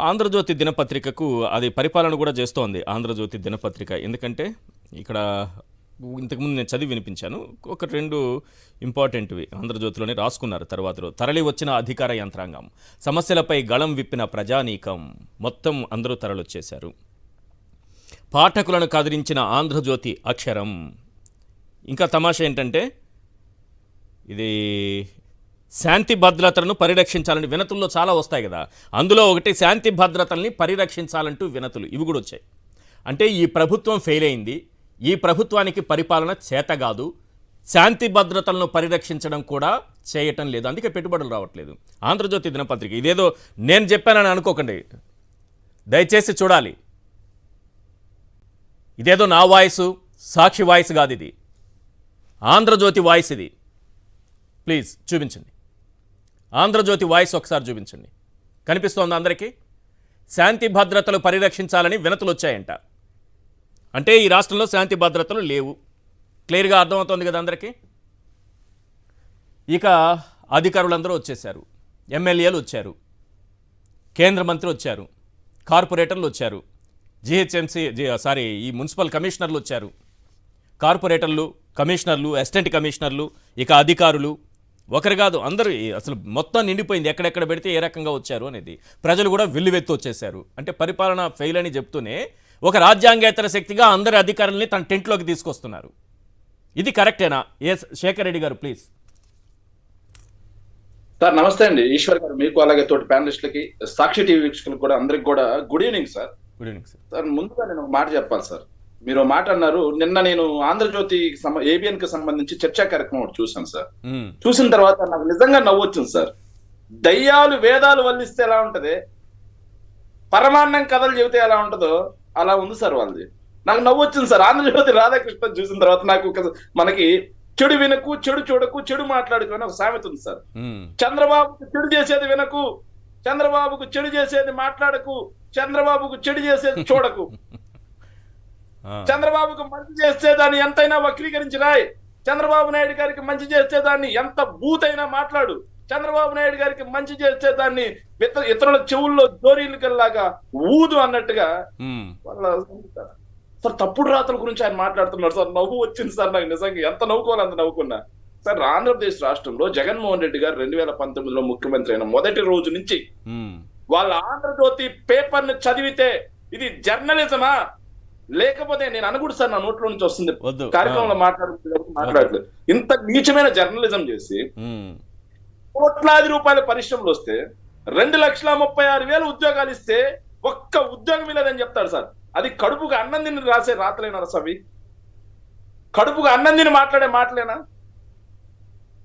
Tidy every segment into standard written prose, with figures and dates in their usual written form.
ఆంధ్రజ్యోతి దినపత్రికకు అది పరిపాలన కూడా చేస్తోంది ఆంధ్రజ్యోతి దినపత్రిక. ఎందుకంటే ఇక్కడ ఇంతకుముందు నేను చదివి వినిపించాను. ఒక రెండు ఇంపార్టెంట్వి ఆంధ్రజ్యోతిలోనే రాసుకున్నారు. తర్వాత తరలి వచ్చిన అధికార యంత్రాంగం, సమస్యలపై గళం విప్పిన ప్రజానీకం, మొత్తం అందరూ తరలొచ్చేశారు. పాఠకులను కదిలించిన ఆంధ్రజ్యోతి అక్షరం. ఇంకా తమాషా ఏంటంటే ఇది శాంతి భద్రతలను పరిరక్షించాలని వినతుల్లో చాలా వస్తాయి కదా. అందులో ఒకటి శాంతి భద్రతల్ని పరిరక్షించాలంటూ వినతులు ఇవి కూడా వచ్చాయి. అంటే ఈ ప్రభుత్వం ఫెయిల్ అయింది, ఈ ప్రభుత్వానికి పరిపాలన చేత కాదు, శాంతి భద్రతలను పరిరక్షించడం కూడా చేయటం లేదు, అందుకే పెట్టుబడులు రావట్లేదు. ఆంధ్రజ్యోతి దినపత్రిక ఇదేదో నేను చెప్పానని అనుకోకండి, దయచేసి చూడాలి. ఇదేదో నా వాయిస్, సాక్షి వాయిస్ కాదు, ఇది ఆంధ్రజ్యోతి వాయిస్. ఇది ప్లీజ్ చూపించండి, ఆంధ్రజ్యోతి వాయిస్ ఒకసారి చూపించండి. కనిపిస్తోంది అందరికీ? శాంతి భద్రతలు పరిరక్షించాలని వినతులు వచ్చాయంట. అంటే ఈ రాష్ట్రంలో శాంతి భద్రతలు లేవు, క్లియర్గా అర్థమవుతోంది కదా అందరికీ. ఇక అధికారులందరూ వచ్చేశారు, ఎమ్మెల్యేలు వచ్చారు, కేంద్ర మంత్రి వచ్చారు, కార్పొరేటర్లు వచ్చారు, ఈ మున్సిపల్ కమిషనర్లు వచ్చారు, కార్పొరేటర్లు, కమిషనర్లు, అసిస్టెంట్ కమిషనర్లు, ఇక అధికారులు, ఒకరు కాదు అందరూ. అసలు మొత్తం నిండిపోయింది, ఎక్కడెక్కడ పెడితే ఏ రకంగా వచ్చారు అనేది. ప్రజలు కూడా విల్లువెత్తు వచ్చేశారు. అంటే పరిపాలన ఫెయిల్ అని చెప్తూనే ఒక రాజ్యాంగేతర శక్తిగా అందరి అధికారుల్ని తన టెంట్లోకి తీసుకొస్తున్నారు. ఇది కరెక్టేనా? శేఖర్ రెడ్డి గారు ప్లీజ్. సార్ నమస్తే అండి, ఈశ్వర్ గారు, మీకు అలాగే తోటి ప్యానలిస్టులకి, సాక్షి టీవీ వీక్షకులకు కూడా అందరికి కూడా good evening sir. Good evening sir. Sir ముందుగా నేను ఒక మాట చెప్పాలి సార్. మీరు మాట అన్నారు, నిన్న నేను ఆంధ్రజ్యోతి ఏబిఎన్ కి సంబంధించి చర్చా కార్యక్రమం ఒకటి చూశాను సార్. చూసిన తర్వాత నాకు నిజంగా నవ్వు వచ్చింది సార్. దయ్యాలు వేదాలు వల్లిస్తే ఎలా ఉంటది, పరమాన్నం కథలు చెబితే ఎలా ఉంటుందో అలా ఉంది సార్ వాళ్ళది. నాకు నవ్వు వచ్చింది సార్. ఆంధ్రజ్యోతి రాధాకృష్ణ చూసిన తర్వాత నాకు మనకి చెడు వినకు, చెడు చూడకు, చెడు మాట్లాడుకు అని ఒక సామెత ఉంది సార్. చంద్రబాబుకు చెడు చేసేది వినకు, చంద్రబాబుకు చెడు చేసేది మాట్లాడకు, చంద్రబాబుకు చెడు చేసేది చూడకు, చంద్రబాబుకు మంచి చేస్తే దాన్ని ఎంతైనా వక్రీకరించి రాయ్, చంద్రబాబు నాయుడు గారికి మంచి చేస్తే దాన్ని ఎంత బూతైనా మాట్లాడు, చంద్రబాబు నాయుడు గారికి మంచి చేస్తే దాన్ని ఇతరుల చెవుల్లో జోరీలకల్లాగా ఊదు అన్నట్టుగా వాళ్ళ సార్ తప్పుడు రాతల గురించి ఆయన మాట్లాడుతున్నారు సార్. నవ్వు వచ్చింది సార్ నాకు నిజంగా. ఎంత నవ్వుకోవాలి అంత నవ్వుకున్నా సార్. ఆంధ్రప్రదేశ్ రాష్ట్రంలో జగన్మోహన్ రెడ్డి గారు 2019లో ముఖ్యమంత్రి అయిన మొదటి రోజు నుంచి వాళ్ళ ఆంధ్రజ్యోతి పేపర్ ని చదివితే ఇది జర్నలిజమా లేకపోతే, నేను అనకూడదు సార్, నా నోట్లో నుంచి వస్తుంది కార్యక్రమంలో మాట్లాడలేదు, ఇంత నీచమైన జర్నలిజం చేసి కోట్లాది రూపాయల పరిశ్రమలు వస్తే 2,36,000 ఉద్యోగాలు ఇస్తే ఒక్క ఉద్యోగం లేదని చెప్తాడు సార్. అది కడుపుగా అన్నం తిని రాసే రాతలేనా సవి? కడుపుగా అన్నం తిని మాట్లాడే మాటలేనా?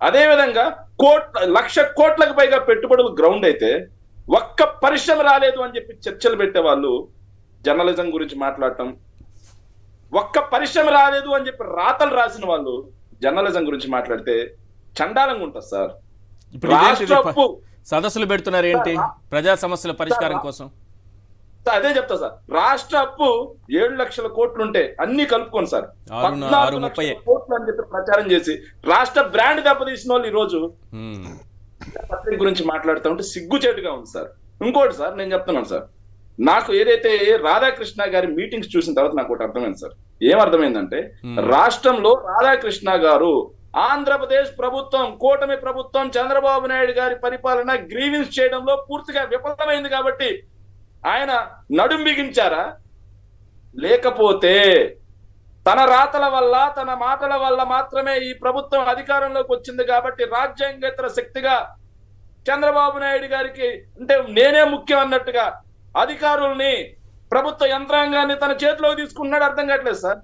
అదేవిధంగా 1,00,000 కోట్లకు పైగా పెట్టుబడులు గ్రౌండ్ అయితే ఒక్క పరిశ్రమ రాలేదు అని చెప్పి చర్చలు పెట్టే వాళ్ళు జర్నలిజం గురించి మాట్లాడటం, ఒక్క పరిశ్రమ రాలేదు అని చెప్పి రాతలు రాసిన వాళ్ళు జర్నలిజం గురించి మాట్లాడితే చండాలంగా ఉంటుంది సార్. సదస్సులు పెడుతున్నారు ఏంటి ప్రజా సమస్యల పరిష్కారం కోసం? అదే చెప్తా సార్. రాష్ట్ర అప్పు 7 లక్షల కోట్లు ఉంటే అన్ని కలుపుకోండి సార్ 14 లక్షల కోట్లు అని చెప్పి ప్రచారం చేసి రాష్ట్ర బ్రాండ్ దెబ్బతీసిన వాళ్ళు ఈ రోజు పత్రిక గురించి మాట్లాడుతూ ఉంటే సిగ్గుచేటుగా ఉంది సార్. ఇంకోటి సార్ నేను చెప్తున్నాను సార్, నాకు ఏదైతే రాధాకృష్ణ గారి మీటింగ్స్ చూసిన తర్వాత నాకు ఒకటి అర్థమైంది సార్. ఏమర్థమైందంటే రాష్ట్రంలో రాధాకృష్ణ గారు ఆంధ్రప్రదేశ్ ప్రభుత్వం, కూటమి ప్రభుత్వం, చంద్రబాబు నాయుడు గారి పరిపాలన గ్రీవెన్స్ చేయడంలో పూర్తిగా విఫలమైంది కాబట్టి ఆయన నడుం బిగించారా, లేకపోతే తన రాతల వల్ల తన మాటల వల్ల మాత్రమే ఈ ప్రభుత్వం అధికారంలోకి వచ్చింది కాబట్టి రాజ్యాంగేతర శక్తిగా చంద్రబాబు నాయుడు గారికి అంటే నేనే ముఖ్యం అన్నట్టుగా అధికారుల్ని, ప్రభుత్వ యంత్రాంగాన్ని తన చేతిలోకి తీసుకున్నాడు? అర్థం కావట్లేదు సార్.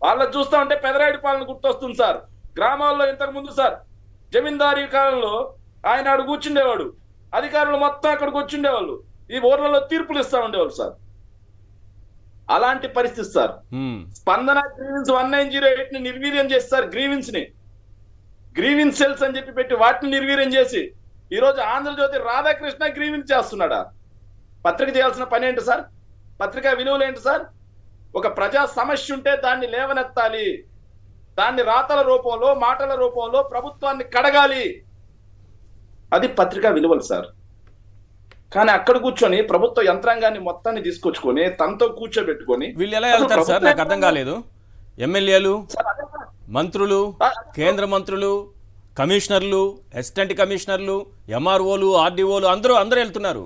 వాళ్ళని చూస్తా ఉంటే పెదరాయుడు పాలన గుర్తొస్తుంది సార్. గ్రామాల్లో ఇంతకు ముందు సార్ జమీందారీ కాలంలో ఆయన ఆడు కూర్చుండేవాడు, అధికారులు మొత్తం అక్కడికి వచ్చిండేవాళ్ళు, ఈ ఊర్లలో తీర్పులు ఇస్తా ఉండేవాళ్ళు సార్. అలాంటి పరిస్థితి సార్. స్పందన గ్రీవెన్స్ 1908 ని నిర్వీర్యం చేసి సార్, గ్రీవెన్స్ సెల్స్ అని చెప్పి పెట్టి వాటిని నిర్వీర్యం చేసి ఈ రోజు ఆంధ్రజ్యోతి రాధాకృష్ణ గ్రీవెన్స్ చేస్తున్నాడా? పత్రిక చేయాల్సిన పని ఏంటి సార్? పత్రికా విలువలు ఏంటి సార్? ఒక ప్రజా సమస్య ఉంటే దాన్ని లేవనెత్తాలి, దాన్ని రాతల రూపంలో, మాటల రూపంలో ప్రభుత్వాన్ని కడగాలి. అది పత్రికా విలువలు సార్. కానీ అక్కడ కూర్చొని ప్రభుత్వ యంత్రాంగాన్ని మొత్తాన్ని తీసుకొచ్చుకొని తనతో కూర్చోబెట్టుకొని వీళ్ళు ఎలా వెళ్తారు సార్? నాకు అర్థం కాలేదు. ఎమ్మెల్యేలు, సార్, అదే సార్. మంత్రులు, కేంద్ర మంత్రులు, కమిషనర్లు, అసిస్టెంట్ కమిషనర్లు, ఎంఆర్ఓలు, ఆర్డీఓలు అందరూ వెళ్తున్నారు.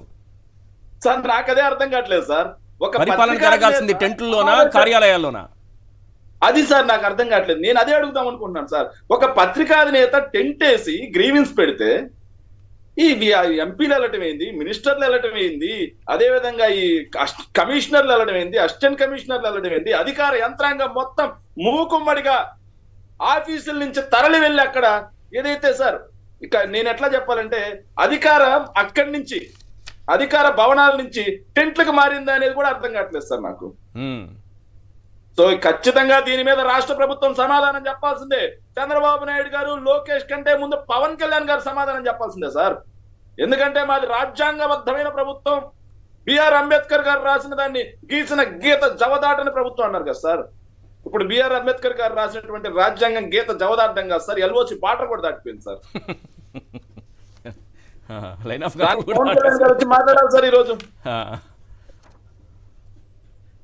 సార్ నాకు అదే అర్థం కావట్లేదు సార్. ఒక పరిపాలన పత్రికా జరగాల్సింది అధినేత టెంట్లలోనా, కార్యాలయాల్లోనా? అది సార్ నాకు అర్థం కావట్లేదు. నేను అదే అడుగుదాం అనుకుంటున్నాను సార్. ఒక పత్రికా అధినేత టెంట్ వేసి గ్రీవెన్స్ పెడితే ఈ ఎంపీలు వెళ్ళటం ఏంది, మినిస్టర్లు వెళ్ళటం ఏంది, అదే విధంగా ఈ కమిషనర్లు వెళ్ళడం ఏంది, అసిస్టెంట్ కమిషనర్లు వెళ్ళడం ఏంది, అధికార యంత్రాంగం మొత్తం మూకుమ్మడిగా ఆఫీసుల నుంచి తరలి వెళ్ళి అక్కడ ఏదైతే సార్ ఇక నేను ఎట్లా చెప్పాలంటే అధికారం అక్కడి నుంచి అధికార భవనాల నుంచి టెంట్లకు మారిందా అనేది కూడా అర్థం కావట్లేదు సార్ నాకు. సో ఖచ్చితంగా దీని మీద రాష్ట్ర ప్రభుత్వం సమాధానం చెప్పాల్సిందే. చంద్రబాబు నాయుడు గారు, లోకేష్ కంటే ముందు పవన్ కళ్యాణ్ గారు సమాధానం చెప్పాల్సిందే సార్. ఎందుకంటే మాది రాజ్యాంగబద్ధమైన ప్రభుత్వం. బిఆర్ అంబేద్కర్ గారు రాసిన దాన్ని గీసిన గీత జవదాటని ప్రభుత్వం అన్నారు కదా సార్. ఇప్పుడు బిఆర్ అంబేద్కర్ గారు రాసినటువంటి రాజ్యాంగం గీత జవదాటం కాదు సార్, ఎల్ఓసి బార్డర్ కూడా దాటిపోయింది సార్. పవన్ కళ్యాణ్ గారు వచ్చి మాట్లాడాలి సార్ ఈరోజు.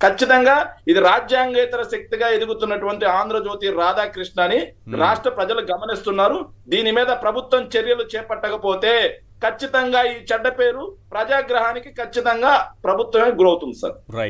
ఖచ్చితంగా ఇది రాజ్యాంగేతర శక్తిగా ఎదుగుతున్నటువంటి ఆంధ్రజ్యోతి రాధాకృష్ణని రాష్ట్ర ప్రజలు గమనిస్తున్నారు. దీని మీద ప్రభుత్వం చర్యలు చేపట్టకపోతే ఖచ్చితంగా ఈ చెడ్డ పేరు ప్రజాగ్రహానికి ఖచ్చితంగా ప్రభుత్వమే గురవుతుంది సార్. రైట్.